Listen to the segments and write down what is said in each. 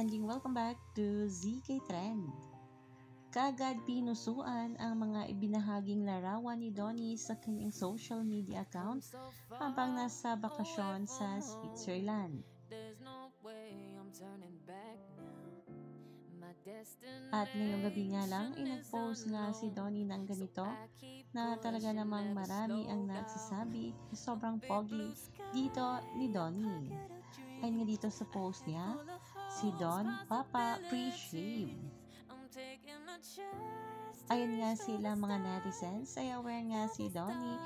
trending, welcome back to ZK Trend. Kaagad pinusuan ang mga ibinahaging larawan ni Donnie sa kanyang social media account habang nasa bakasyon sa Switzerland. At ngayong gabi nga lang, nag-post nga si Donnie ng ganito na talaga namang marami ang nagsasabi na sobrang pogi dito ni Donnie. Ayun nga dito sa post niya, si Don Papa pre-shave. Ayun nga sila mga netizens, ay aware nga si Donnie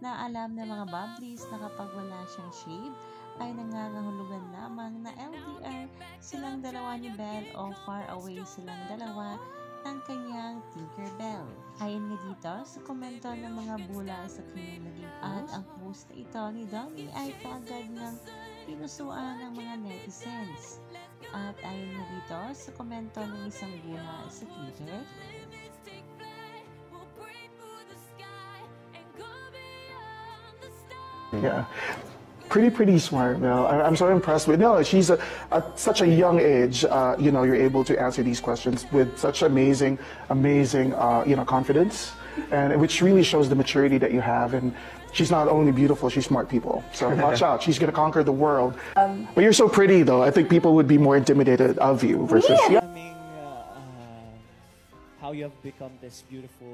na alam ng mga bubblies na kapag wala siyang shave ay nangangahulugan lamang na LDR silang dalawa ni Belle o far away silang dalawa ng kanyang Tinkerbell. Ayon nga dito sa komento ng mga bula sa kanyang naging at ang post na ito ni Donnie ay kaagad ng pinusuan ng mga netizens. At ayon nga dito sa komento ng isang bula sa Twitter, yeah. Pretty smart, Mel. I'm so impressed with. No, she's at such a young age. You know, you're able to answer these questions with such amazing, confidence, and which really shows the maturity that you have. And she's not only beautiful, she's smart people. So watch out. She's gonna conquer the world. But you're so pretty, though. I think people would be more intimidated of you versus. Yeah. How you have become this beautiful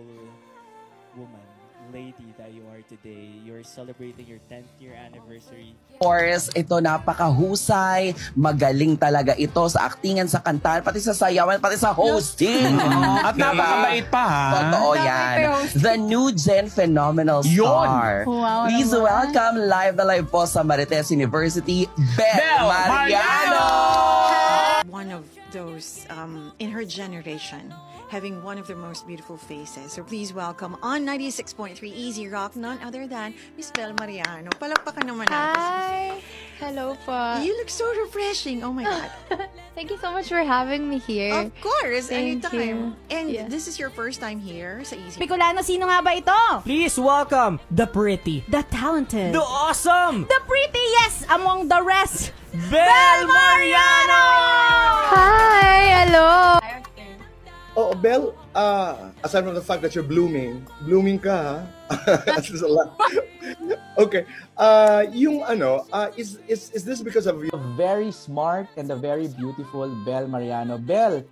woman. Lady that you are today. You're celebrating your 10th year anniversary. Of course, ito napakahusay, magaling talaga ito sa aktingan, sa kantahan, pati sa sayawan, pati sa hosting. At napakabait pa, ha? Totoo yan. The new gen phenomenal star. Wow, Please welcome live na live po sa Marites University, Belle Mariano! One of those in her generation, having one of the most beautiful faces. So please welcome on 96.3 Easy Rock, none other than Miss Belle Mariano. Palakpakan naman natin. Hi! Hello po. You look so refreshing. Oh my God. Thank you so much for having me here. Of course, Thank anytime. you. And Yeah. this is your first time here sa Easy Rock. Bicolano, sino nga ba ito? Please welcome the pretty, The talented. the awesome, The pretty, yes, among the rest. Belle Mariano! Hi! Hello! Oh, Belle, aside from the fact that you're blooming ka, ha? This is a lot. Okay. Is this because of you? Very smart and a very beautiful Belle Mariano. Belle,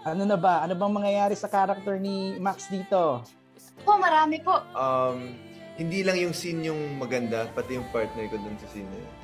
ano na ba? Ano bang mangyayari sa character ni Max dito? Po, marami po. Hindi lang yung scene yung maganda, pati yung partner ko dun sa scene na yun.